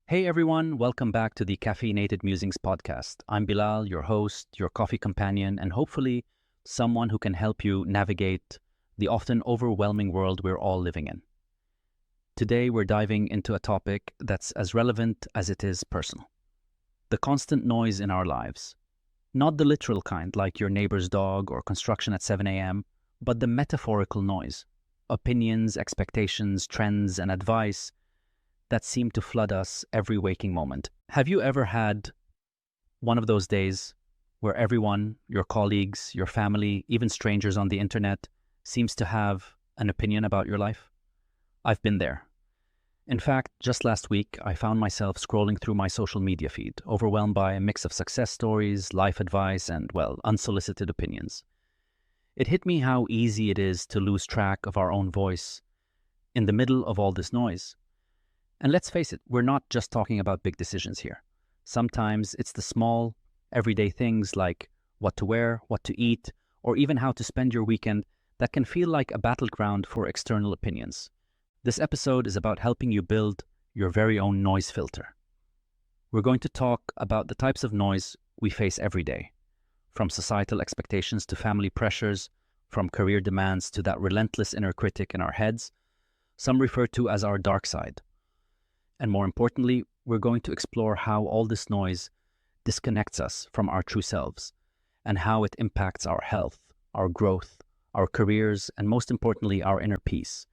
Hey everyone, welcome back to the Caffeinated Musings Podcast. I'm Bilal, your host, your coffee companion, and hopefully someone who can help you navigate the often overwhelming world we're all living in. Today we're diving into a topic that's as relevant as it is personal. The constant noise in our lives. Not the literal kind like your neighbor's dog or construction at 7 a.m., but the metaphorical noise. Opinions, expectations, trends, and advice that seem to flood us every waking moment. Have you ever had one of those days where everyone, your colleagues, your family, even strangers on the internet, seems to have an opinion about your life? I've been there. In fact, just last week, I found myself scrolling through my social media feed, overwhelmed by a mix of success stories, life advice, and, unsolicited opinions. It hit me how easy it is to lose track of our own voice in the middle of all this noise. And let's face it, we're not just talking about big decisions here. Sometimes it's the small, everyday things like what to wear, what to eat, or even how to spend your weekend that can feel like a battleground for external opinions. This episode is about helping you build your very own noise filter. We're going to talk about the types of noise we face every day, from societal expectations to family pressures, from career demands to that relentless inner critic in our heads, some refer to as our dark side. And more importantly, we're going to explore how all this noise disconnects us from our true selves and how it impacts our health, our growth, our careers, and most importantly, our inner peace.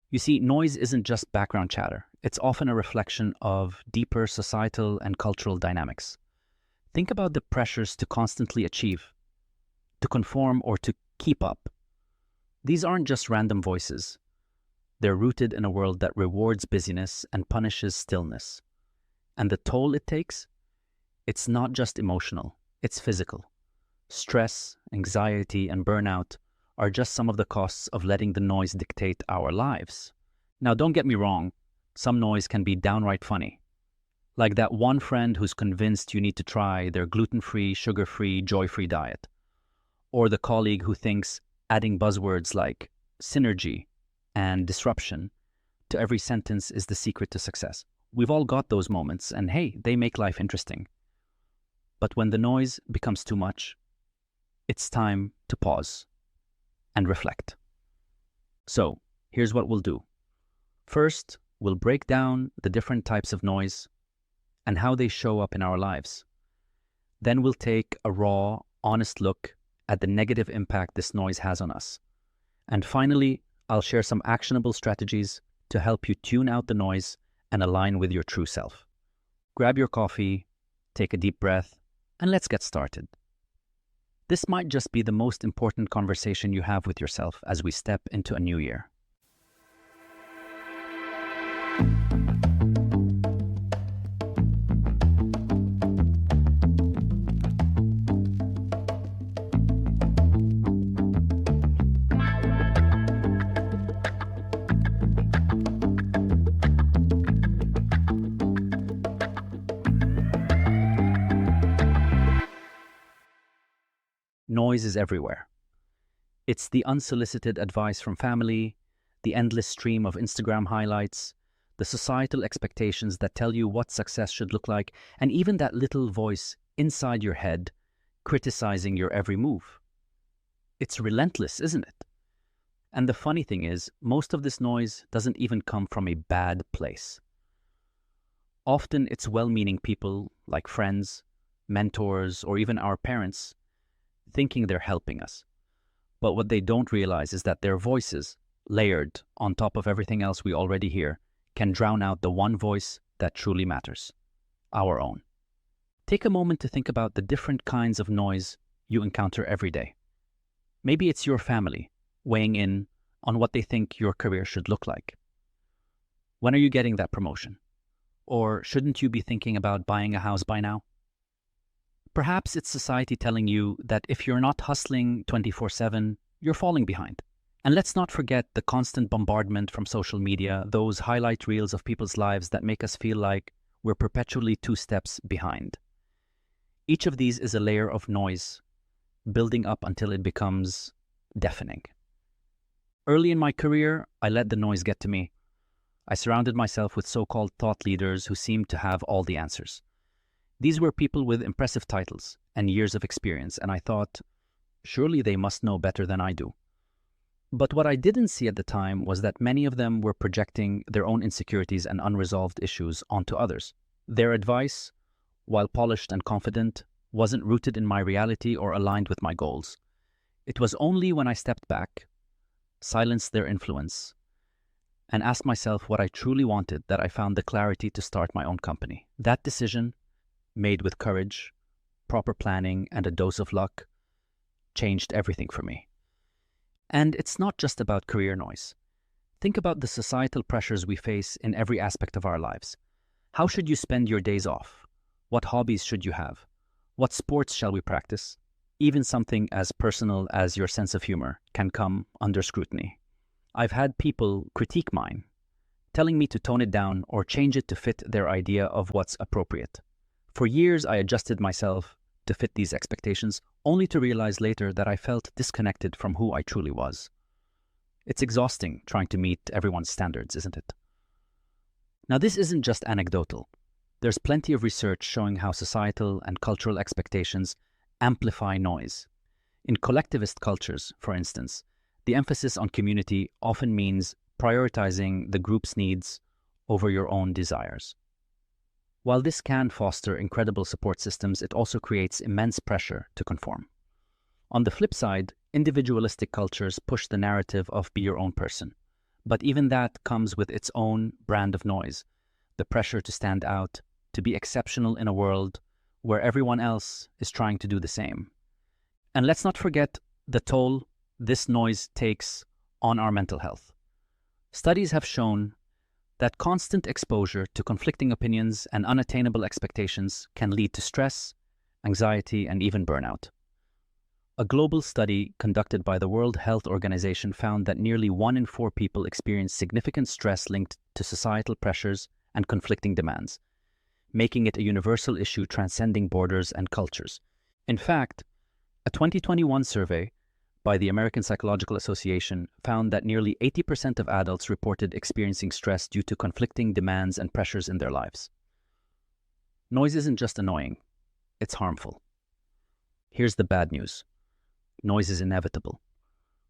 You see, noise isn't just background chatter. It's often a reflection of deeper societal and cultural dynamics. Think about the pressures to constantly achieve, to conform, or to keep up. These aren't just random voices. They're rooted in a world that rewards busyness and punishes stillness. And the toll it takes? It's not just emotional, it's physical. Stress, anxiety, and burnout are just some of the costs of letting the noise dictate our lives. Now, don't get me wrong, some noise can be downright funny. Like that one friend who's convinced you need to try their gluten-free, sugar-free, joy-free diet. Or the colleague who thinks adding buzzwords like synergy and disruption to every sentence is the secret to success. We've all got those moments, and hey, they make life interesting. But when the noise becomes too much, it's time to pause and reflect. So, here's what we'll do. First, we'll break down the different types of noise and how they show up in our lives. Then we'll take a raw, honest look at the negative impact this noise has on us. And finally, I'll share some actionable strategies to help you tune out the noise and align with your true self. Grab your coffee, take a deep breath, and let's get started. This might just be the most important conversation you have with yourself as we step into a new year. Noise is everywhere. It's the unsolicited advice from family, the endless stream of Instagram highlights, the societal expectations that tell you what success should look like, and even that little voice inside your head criticizing your every move. It's relentless, isn't it? And the funny thing is, most of this noise doesn't even come from a bad place. Often it's well-meaning people like friends, mentors, or even our parents thinking they're helping us. But what they don't realize is that their voices, layered on top of everything else we already hear, can drown out the one voice that truly matters, our own. Take a moment to think about the different kinds of noise you encounter every day. Maybe it's your family weighing in on what they think your career should look like. When are you getting that promotion? Or shouldn't you be thinking about buying a house by now? Perhaps it's society telling you that if you're not hustling 24/7, you're falling behind. And let's not forget the constant bombardment from social media, those highlight reels of people's lives that make us feel like we're perpetually 2 steps behind. Each of these is a layer of noise, building up until it becomes deafening. Early in my career, I let the noise get to me. I surrounded myself with so-called thought leaders who seemed to have all the answers. These were people with impressive titles and years of experience, and I thought, surely they must know better than I do. But what I didn't see at the time was that many of them were projecting their own insecurities and unresolved issues onto others. Their advice, while polished and confident, wasn't rooted in my reality or aligned with my goals. It was only when I stepped back, silenced their influence, and asked myself what I truly wanted that I found the clarity to start my own company. That decision, made with courage, proper planning, and a dose of luck, changed everything for me. And it's not just about career noise. Think about the societal pressures we face in every aspect of our lives. How should you spend your days off? What hobbies should you have? What sports shall we practice? Even something as personal as your sense of humor can come under scrutiny. I've had people critique mine, telling me to tone it down or change it to fit their idea of what's appropriate. For years, I adjusted myself to fit these expectations, only to realize later that I felt disconnected from who I truly was. It's exhausting trying to meet everyone's standards, isn't it? Now, this isn't just anecdotal. There's plenty of research showing how societal and cultural expectations amplify noise. In collectivist cultures, for instance, the emphasis on community often means prioritizing the group's needs over your own desires. While this can foster incredible support systems, it also creates immense pressure to conform. On the flip side, individualistic cultures push the narrative of be your own person. But even that comes with its own brand of noise, the pressure to stand out, to be exceptional in a world where everyone else is trying to do the same. And let's not forget the toll this noise takes on our mental health. Studies have shown that constant exposure to conflicting opinions and unattainable expectations can lead to stress, anxiety, and even burnout. A global study conducted by the World Health Organization found that nearly 1 in 4 people experience significant stress linked to societal pressures and conflicting demands, making it a universal issue transcending borders and cultures. In fact, a 2021 survey by the American Psychological Association found that nearly 80% of adults reported experiencing stress due to conflicting demands and pressures in their lives. Noise isn't just annoying, it's harmful. Here's the bad news. Noise is inevitable.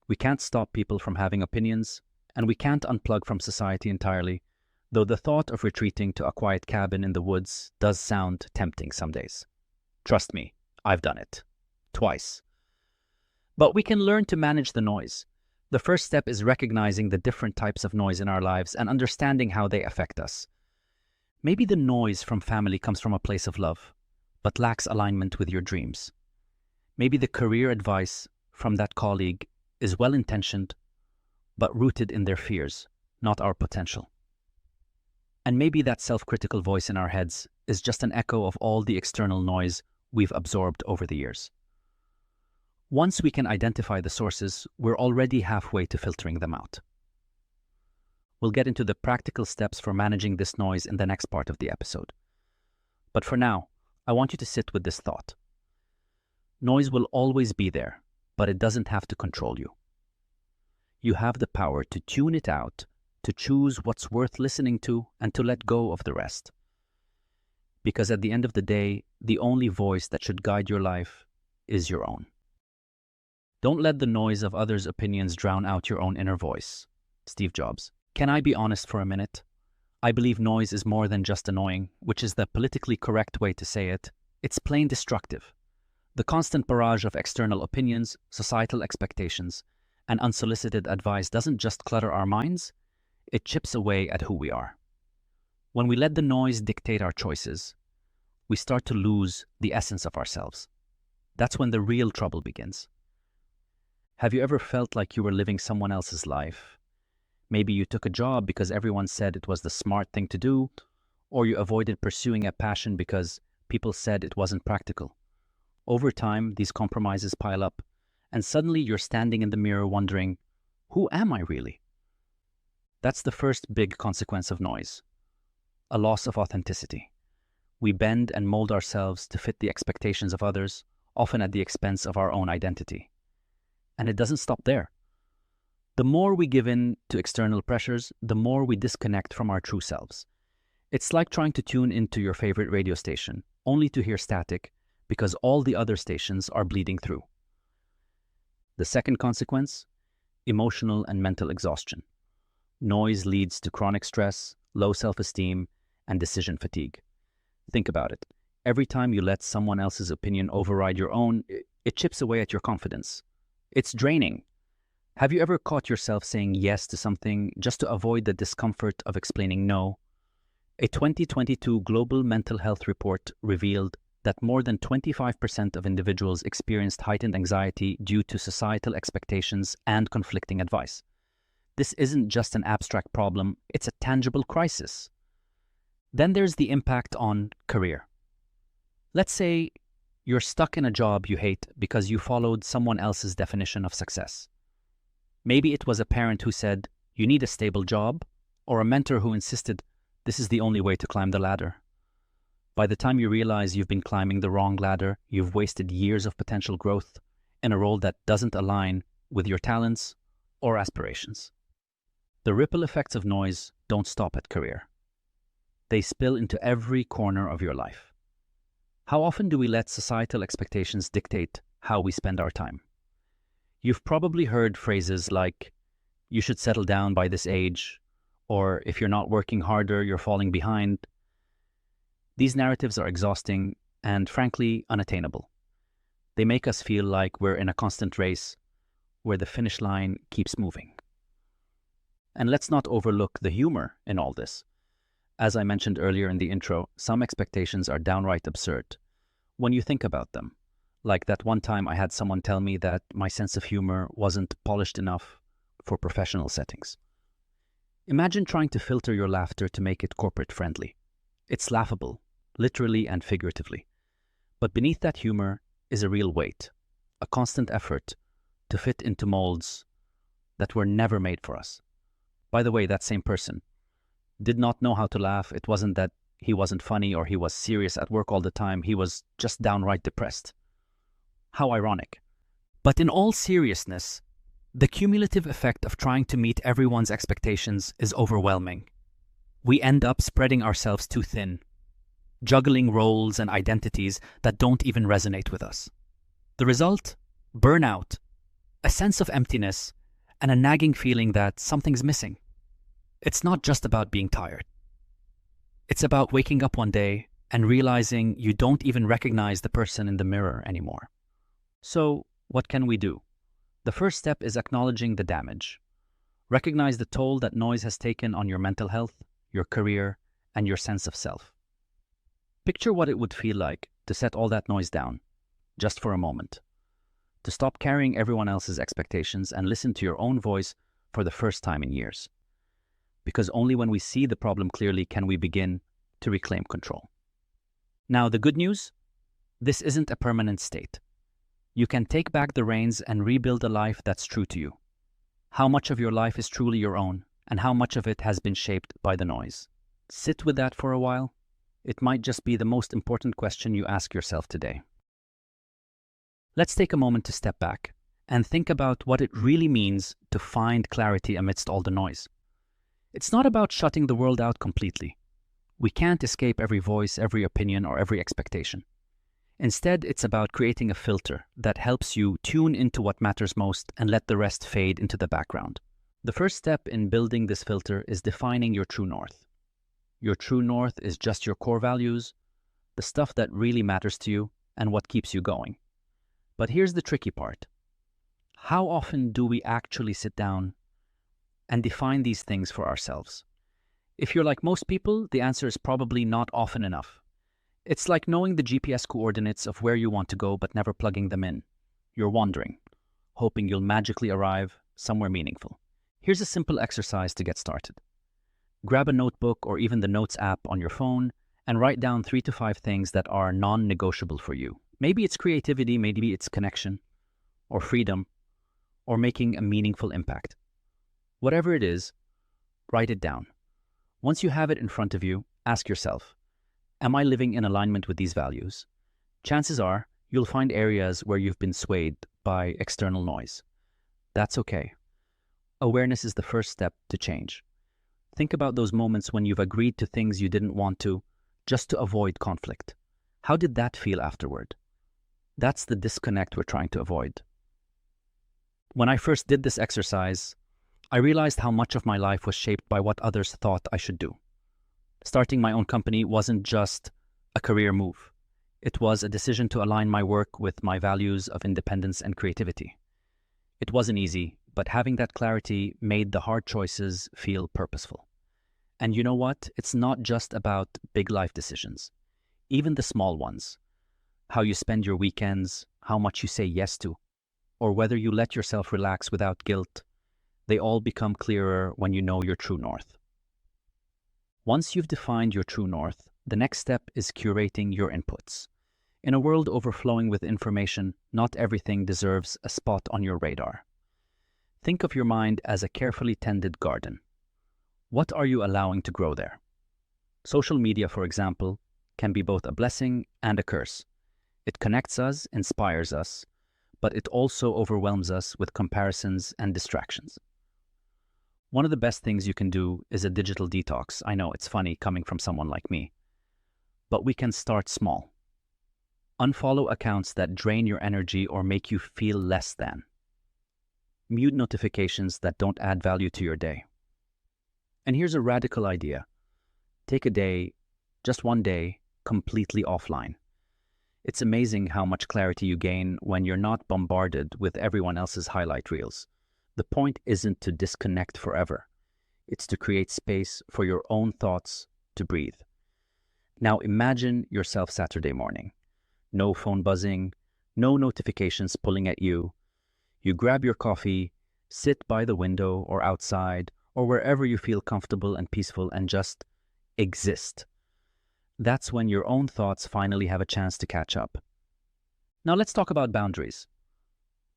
We can't stop people from having opinions, and we can't unplug from society entirely, though the thought of retreating to a quiet cabin in the woods does sound tempting some days. Trust me, I've done it. Twice. But we can learn to manage the noise. The first step is recognizing the different types of noise in our lives and understanding how they affect us. Maybe the noise from family comes from a place of love, but lacks alignment with your dreams. Maybe the career advice from that colleague is well-intentioned, but rooted in their fears, not our potential. And maybe that self-critical voice in our heads is just an echo of all the external noise we've absorbed over the years. Once we can identify the sources, we're already halfway to filtering them out. We'll get into the practical steps for managing this noise in the next part of the episode. But for now, I want you to sit with this thought. Noise will always be there, but it doesn't have to control you. You have the power to tune it out, to choose what's worth listening to, and to let go of the rest. Because at the end of the day, the only voice that should guide your life is your own. Don't let the noise of others' opinions drown out your own inner voice. Steve Jobs. Can I be honest for a minute? I believe noise is more than just annoying, which is the politically correct way to say it. It's plain destructive. The constant barrage of external opinions, societal expectations, and unsolicited advice doesn't just clutter our minds, it chips away at who we are. When we let the noise dictate our choices, we start to lose the essence of ourselves. That's when the real trouble begins. Have you ever felt like you were living someone else's life? Maybe you took a job because everyone said it was the smart thing to do, or you avoided pursuing a passion because people said it wasn't practical. Over time, these compromises pile up, and suddenly you're standing in the mirror wondering, who am I really? That's the first big consequence of noise, a loss of authenticity. We bend and mold ourselves to fit the expectations of others, often at the expense of our own identity. And it doesn't stop there. The more we give in to external pressures, the more we disconnect from our true selves. It's like trying to tune into your favorite radio station, only to hear static because all the other stations are bleeding through. The second consequence, emotional and mental exhaustion. Noise leads to chronic stress, low self-esteem, and decision fatigue. Think about it. Every time you let someone else's opinion override your own, it chips away at your confidence. It's draining. Have you ever caught yourself saying yes to something just to avoid the discomfort of explaining no? A 2022 global mental health report revealed that more than 25% of individuals experienced heightened anxiety due to societal expectations and conflicting advice. This isn't just an abstract problem, it's a tangible crisis. Then there's the impact on career. Let's say you're stuck in a job you hate because you followed someone else's definition of success. Maybe it was a parent who said, "You need a stable job," or a mentor who insisted, "This is the only way to climb the ladder." By the time you realize you've been climbing the wrong ladder, you've wasted years of potential growth in a role that doesn't align with your talents or aspirations. The ripple effects of noise don't stop at career. They spill into every corner of your life. How often do we let societal expectations dictate how we spend our time? You've probably heard phrases like, "You should settle down by this age," or "If you're not working harder, you're falling behind." These narratives are exhausting and, frankly, unattainable. They make us feel like we're in a constant race where the finish line keeps moving. And let's not overlook the humor in all this. As I mentioned earlier in the intro, some expectations are downright absurd when you think about them. Like that one time I had someone tell me that my sense of humor wasn't polished enough for professional settings. Imagine trying to filter your laughter to make it corporate friendly. It's laughable, literally and figuratively. But beneath that humor is a real weight, a constant effort to fit into molds that were never made for us. By the way, that same person did not know how to laugh. It wasn't that he wasn't funny or he was serious at work all the time. He was just downright depressed. How ironic. But in all seriousness, the cumulative effect of trying to meet everyone's expectations is overwhelming. We end up spreading ourselves too thin, juggling roles and identities that don't even resonate with us. The result? Burnout, a sense of emptiness, and a nagging feeling that something's missing. It's not just about being tired. It's about waking up one day and realizing you don't even recognize the person in the mirror anymore. So, what can we do? The first step is acknowledging the damage. Recognize the toll that noise has taken on your mental health, your career, and your sense of self. Picture what it would feel like to set all that noise down, just for a moment. To stop carrying everyone else's expectations and listen to your own voice for the first time in years. Because only when we see the problem clearly can we begin to reclaim control. Now, the good news? This isn't a permanent state. You can take back the reins and rebuild a life that's true to you. How much of your life is truly your own, and how much of it has been shaped by the noise? Sit with that for a while. It might just be the most important question you ask yourself today. Let's take a moment to step back and think about what it really means to find clarity amidst all the noise. It's not about shutting the world out completely. We can't escape every voice, every opinion, or every expectation. Instead, it's about creating a filter that helps you tune into what matters most and let the rest fade into the background. The first step in building this filter is defining your true north. Your true north is just your core values, the stuff that really matters to you, and what keeps you going. But here's the tricky part. How often do we actually sit down and define these things for ourselves? If you're like most people, the answer is probably not often enough. It's like knowing the GPS coordinates of where you want to go but never plugging them in. You're wandering, hoping you'll magically arrive somewhere meaningful. Here's a simple exercise to get started. Grab a notebook or even the Notes app on your phone and write down 3 to 5 things that are non-negotiable for you. Maybe it's creativity, maybe it's connection, or freedom, or making a meaningful impact. Whatever it is, write it down. Once you have it in front of you, ask yourself, am I living in alignment with these values? Chances are you'll find areas where you've been swayed by external noise. That's okay. awareness is the first step to change. Think about those moments when you've agreed to things you didn't want to, just to avoid conflict. How did that feel afterward? That's the disconnect we're trying to avoid. When I first did this exercise, I realized how much of my life was shaped by what others thought I should do. Starting my own company wasn't just a career move. It was a decision to align my work with my values of independence and creativity. It wasn't easy, but having that clarity made the hard choices feel purposeful. And you know what? It's not just about big life decisions. Even the small ones. How you spend your weekends, how much you say yes to, or whether you let yourself relax without guilt, they all become clearer when you know your true north. Once you've defined your true north, the next step is curating your inputs. In a world overflowing with information, not everything deserves a spot on your radar. Think of your mind as a carefully tended garden. What are you allowing to grow there? Social media, for example, can be both a blessing and a curse. It connects us, inspires us, but it also overwhelms us with comparisons and distractions. One of the best things you can do is a digital detox. I know it's funny coming from someone like me, but we can start small. Unfollow accounts that drain your energy or make you feel less than. Mute notifications that don't add value to your day. And here's a radical idea. Take a day, just one day, completely offline. It's amazing how much clarity you gain when you're not bombarded with everyone else's highlight reels. The point isn't to disconnect forever. It's to create space for your own thoughts to breathe. Now imagine yourself Saturday morning. No phone buzzing, no notifications pulling at you. You grab your coffee, sit by the window or outside or wherever you feel comfortable and peaceful and just exist. That's when your own thoughts finally have a chance to catch up. Now let's talk about boundaries.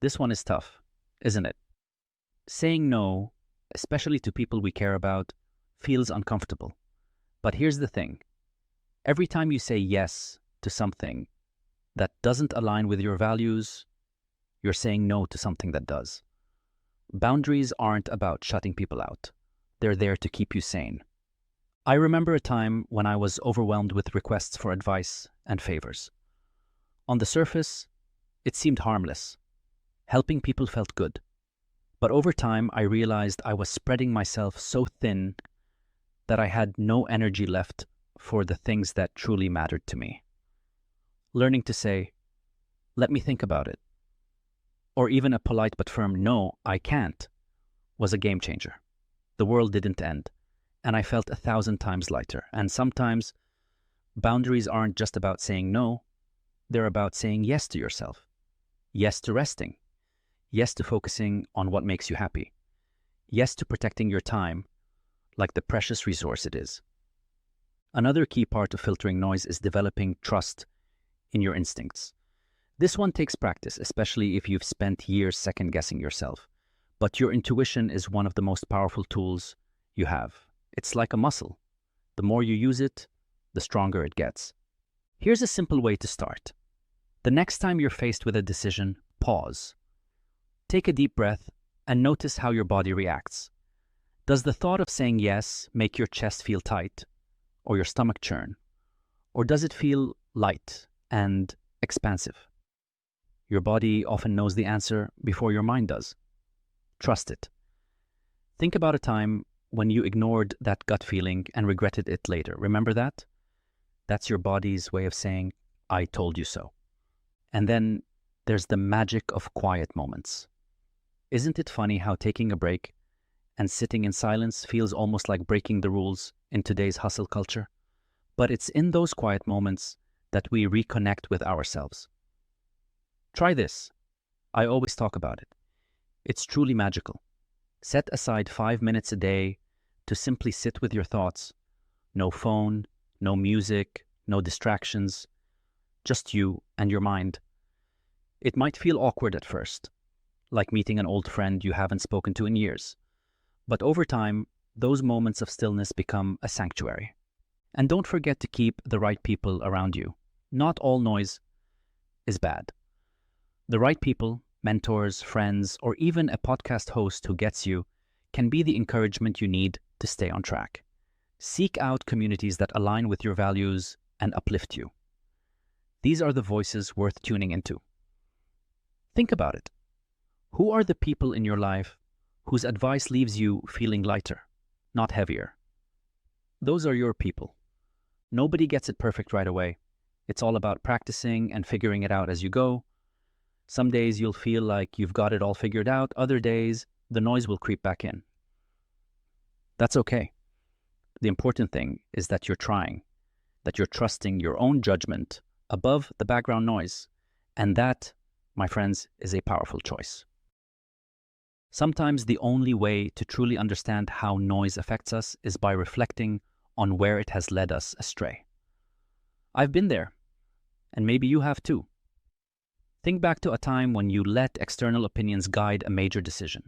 This one is tough, isn't it? Saying no, especially to people we care about, feels uncomfortable. But here's the thing. Every time you say yes to something that doesn't align with your values, you're saying no to something that does. Boundaries aren't about shutting people out. They're there to keep you sane. I remember a time when I was overwhelmed with requests for advice and favors. On the surface, it seemed harmless. Helping people felt good. But over time, I realized I was spreading myself so thin that I had no energy left for the things that truly mattered to me. Learning to say, let me think about it, or even a polite but firm no, I can't, was a game changer. The world didn't end, and I felt 1,000 times lighter. And sometimes, boundaries aren't just about saying no, they're about saying yes to yourself, yes to resting, yes to focusing on what makes you happy, yes to protecting your time like the precious resource it is. Another key part of filtering noise is developing trust in your instincts. This one takes practice, especially if you've spent years second-guessing yourself. But your intuition is one of the most powerful tools you have. It's like a muscle. The more you use it, the stronger it gets. Here's a simple way to start. The next time you're faced with a decision, pause. Take a deep breath and notice how your body reacts. Does the thought of saying yes make your chest feel tight or your stomach churn? Or does it feel light and expansive? Your body often knows the answer before your mind does. Trust it. Think about a time when you ignored that gut feeling and regretted it later. Remember that? That's your body's way of saying, I told you so. And then there's the magic of quiet moments. Isn't it funny how taking a break and sitting in silence feels almost like breaking the rules in today's hustle culture? But it's in those quiet moments that we reconnect with ourselves. Try this. I always talk about it. It's truly magical. Set aside 5 minutes a day to simply sit with your thoughts. No phone, no music, no distractions, just you and your mind. It might feel awkward at first, like meeting an old friend you haven't spoken to in years. But over time, those moments of stillness become a sanctuary. And don't forget to keep the right people around you. Not all noise is bad. The right people, mentors, friends, or even a podcast host who gets you, can be the encouragement you need to stay on track. Seek out communities that align with your values and uplift you. These are the voices worth tuning into. Think about it. Who are the people in your life whose advice leaves you feeling lighter, not heavier? Those are your people. Nobody gets it perfect right away. It's all about practicing and figuring it out as you go. Some days you'll feel like you've got it all figured out. Other days, the noise will creep back in. That's okay. The important thing is that you're trying, that you're trusting your own judgment above the background noise. And that, my friends, is a powerful choice. Sometimes the only way to truly understand how noise affects us is by reflecting on where it has led us astray. I've been there, and maybe you have too. Think back to a time when you let external opinions guide a major decision.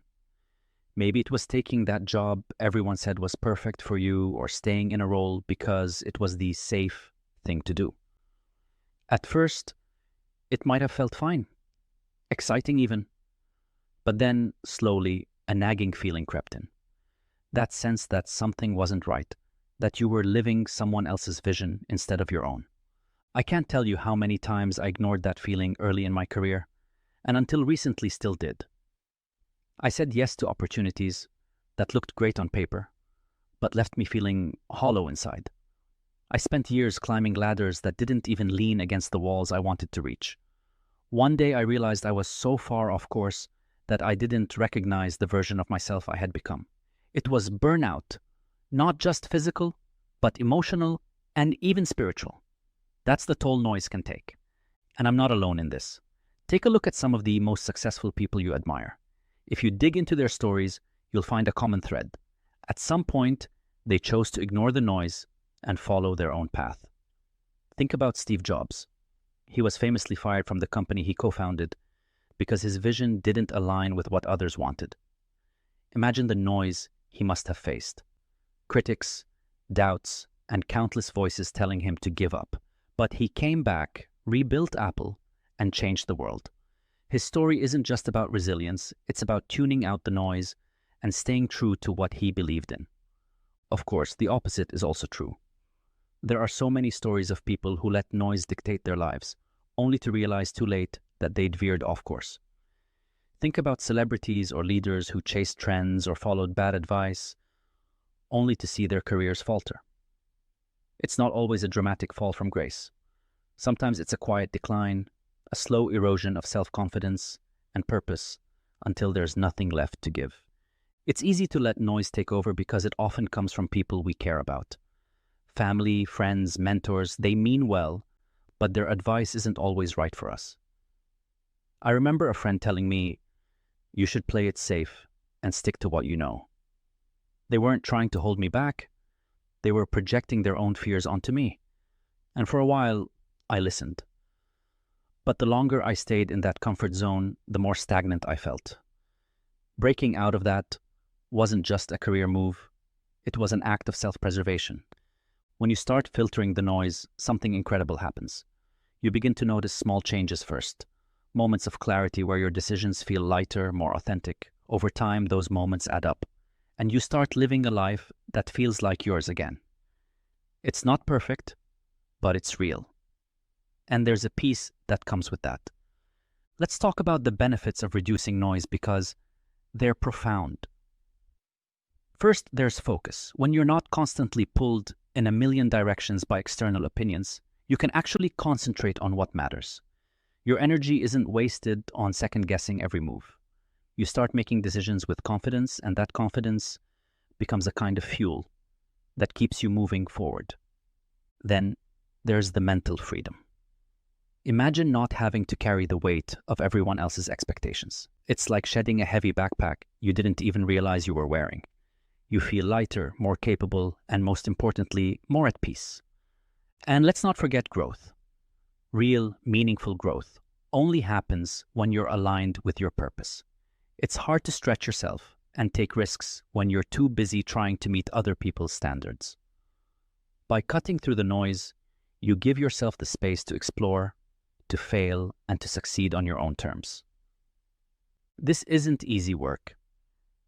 Maybe it was taking that job everyone said was perfect for you, or staying in a role because it was the safe thing to do. At first, it might have felt fine, exciting even. But then, slowly, a nagging feeling crept in. That sense that something wasn't right, that you were living someone else's vision instead of your own. I can't tell you how many times I ignored that feeling early in my career, and until recently still did. I said yes to opportunities that looked great on paper, but left me feeling hollow inside. I spent years climbing ladders that didn't even lean against the walls I wanted to reach. One day I realized I was so far off course that I didn't recognize the version of myself I had become. It was burnout, not just physical, but emotional and even spiritual. That's the toll noise can take. And I'm not alone in this. Take a look at some of the most successful people you admire. If you dig into their stories, you'll find a common thread. At some point, they chose to ignore the noise and follow their own path. Think about Steve Jobs. He was famously fired from the company he co-founded because his vision didn't align with what others wanted. Imagine the noise he must have faced. Critics, doubts, and countless voices telling him to give up. But he came back, rebuilt Apple, and changed the world. His story isn't just about resilience, it's about tuning out the noise and staying true to what he believed in. Of course, the opposite is also true. There are so many stories of people who let noise dictate their lives, only to realize too late that they'd veered off course. Think about celebrities or leaders who chased trends or followed bad advice, only to see their careers falter. It's not always a dramatic fall from grace. Sometimes it's a quiet decline, a slow erosion of self-confidence and purpose until there's nothing left to give. It's easy to let noise take over because it often comes from people we care about. Family, friends, mentors, they mean well, but their advice isn't always right for us. I remember a friend telling me, "You should play it safe and stick to what you know." They weren't trying to hold me back. They were projecting their own fears onto me. And for a while, I listened. But the longer I stayed in that comfort zone, the more stagnant I felt. Breaking out of that wasn't just a career move. It was an act of self-preservation. When you start filtering the noise, something incredible happens. You begin to notice small changes first. Moments of clarity where your decisions feel lighter, more authentic. Over time, those moments add up, and you start living a life that feels like yours again. It's not perfect, but it's real. And there's a peace that comes with that. Let's talk about the benefits of reducing noise because they're profound. First, there's focus. When you're not constantly pulled in a million directions by external opinions, you can actually concentrate on what matters. Your energy isn't wasted on second-guessing every move. You start making decisions with confidence, and that confidence becomes a kind of fuel that keeps you moving forward. Then there's the mental freedom. Imagine not having to carry the weight of everyone else's expectations. It's like shedding a heavy backpack you didn't even realize you were wearing. You feel lighter, more capable, and most importantly, more at peace. And let's not forget growth. Real, meaningful growth only happens when you're aligned with your purpose. It's hard to stretch yourself and take risks when you're too busy trying to meet other people's standards. By cutting through the noise, you give yourself the space to explore, to fail, and to succeed on your own terms. This isn't easy work.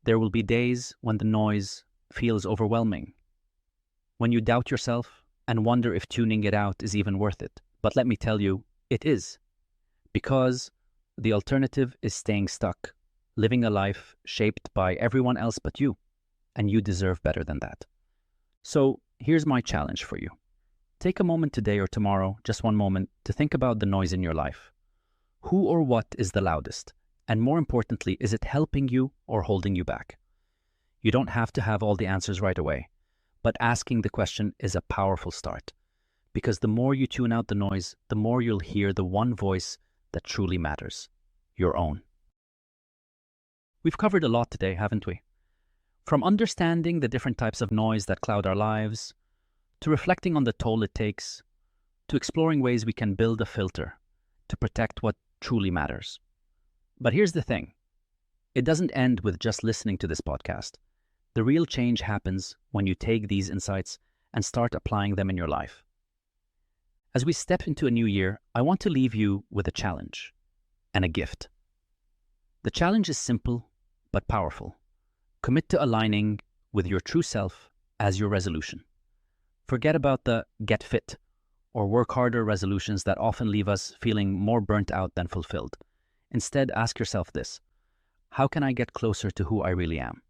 There will be days when the noise feels overwhelming, when you doubt yourself and wonder if tuning it out is even worth it. But let me tell you, it is. Because the alternative is staying stuck, living a life shaped by everyone else but you, and you deserve better than that. So here's my challenge for you. Take a moment today or tomorrow, just one moment, to think about the noise in your life. Who or what is the loudest? And more importantly, is it helping you or holding you back? You don't have to have all the answers right away, but asking the question is a powerful start. Because the more you tune out the noise, the more you'll hear the one voice that truly matters, your own. We've covered a lot today, haven't we? From understanding the different types of noise that cloud our lives, to reflecting on the toll it takes, to exploring ways we can build a filter to protect what truly matters. But here's the thing. It doesn't end with just listening to this podcast. The real change happens when you take these insights and start applying them in your life. As we step into a new year, I want to leave you with a challenge and a gift. The challenge is simple but powerful. Commit to aligning with your true self as your resolution. Forget about the get fit or work harder resolutions that often leave us feeling more burnt out than fulfilled. Instead, ask yourself this: how can I get closer to who I really am?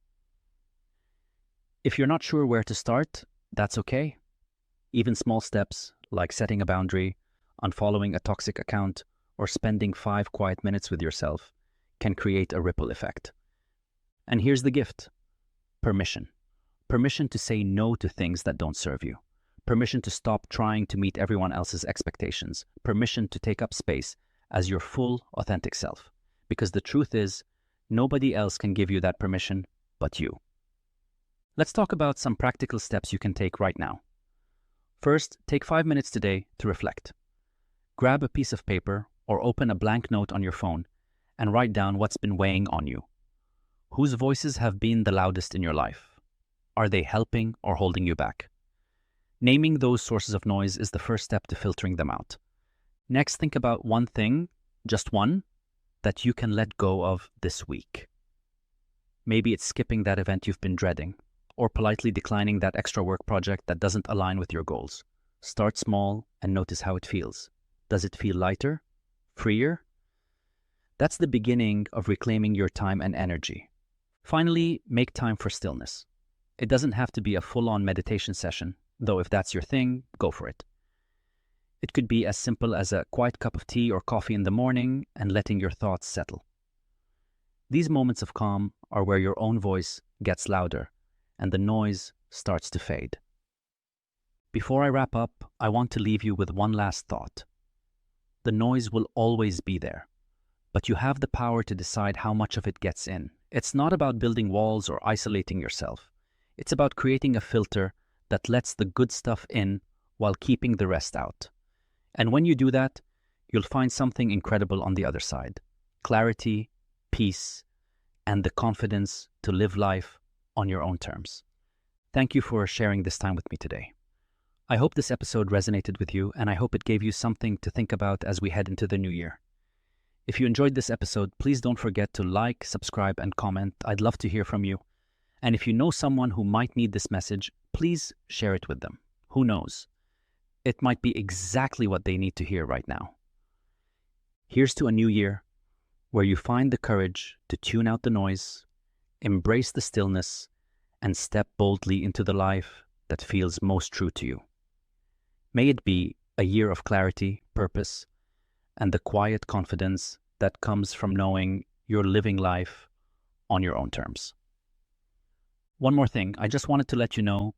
If you're not sure where to start, that's okay. Even small steps like setting a boundary, unfollowing a toxic account, or spending 5 quiet minutes with yourself can create a ripple effect. And here's the gift: permission. Permission to say no to things that don't serve you. Permission to stop trying to meet everyone else's expectations. Permission to take up space as your full, authentic self. Because the truth is, nobody else can give you that permission but you. Let's talk about some practical steps you can take right now. First, take 5 minutes today to reflect. Grab a piece of paper or open a blank note on your phone and write down what's been weighing on you. Whose voices have been the loudest in your life? Are they helping or holding you back? Naming those sources of noise is the first step to filtering them out. Next, think about one thing, just one, that you can let go of this week. Maybe it's skipping that event you've been dreading, or politely declining that extra work project that doesn't align with your goals. Start small and notice how it feels. Does it feel lighter? Freer? That's the beginning of reclaiming your time and energy. Finally, make time for stillness. It doesn't have to be a full-on meditation session, though if that's your thing, go for it. It could be as simple as a quiet cup of tea or coffee in the morning and letting your thoughts settle. These moments of calm are where your own voice gets louder and the noise starts to fade. Before I wrap up, I want to leave you with one last thought. The noise will always be there, but you have the power to decide how much of it gets in. It's not about building walls or isolating yourself. It's about creating a filter that lets the good stuff in while keeping the rest out. And when you do that, you'll find something incredible on the other side. Clarity, peace, and the confidence to live life on your own terms. Thank you for sharing this time with me today. I hope this episode resonated with you, and I hope it gave you something to think about as we head into the new year. If you enjoyed this episode, please don't forget to like, subscribe, and comment. I'd love to hear from you. And if you know someone who might need this message, please share it with them. Who knows? It might be exactly what they need to hear right now. Here's to a new year where you find the courage to tune out the noise, embrace the stillness, and step boldly into the life that feels most true to you. May it be a year of clarity, purpose, and the quiet confidence that comes from knowing you're living life on your own terms. One more thing, I just wanted to let you know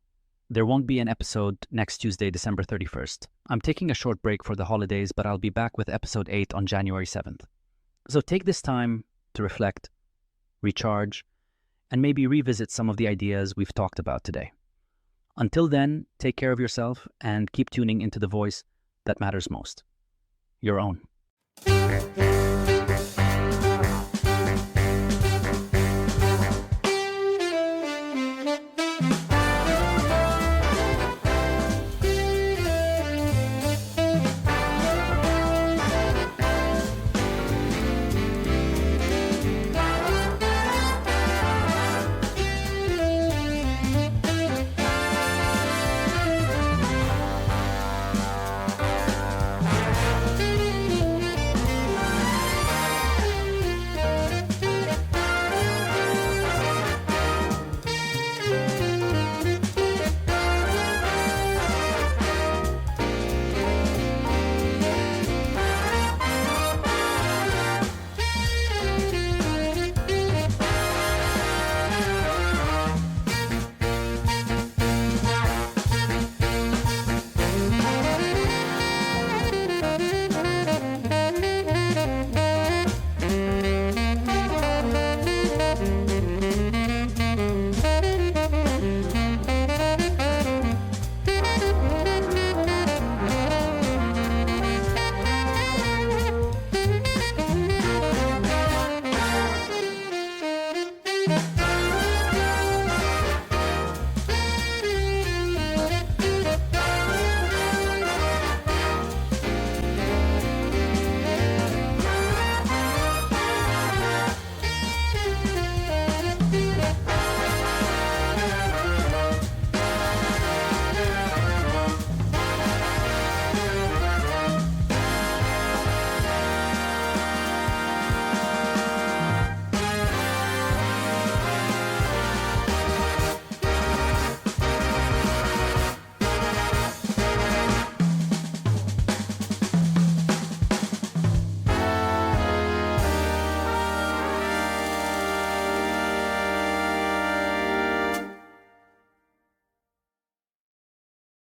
there won't be an episode next Tuesday, December 31st. I'm taking a short break for the holidays, but I'll be back with episode 8 on January 7th. So take this time to reflect, recharge, and maybe revisit some of the ideas we've talked about today. Until then, take care of yourself and keep tuning into the voice that matters most, your own.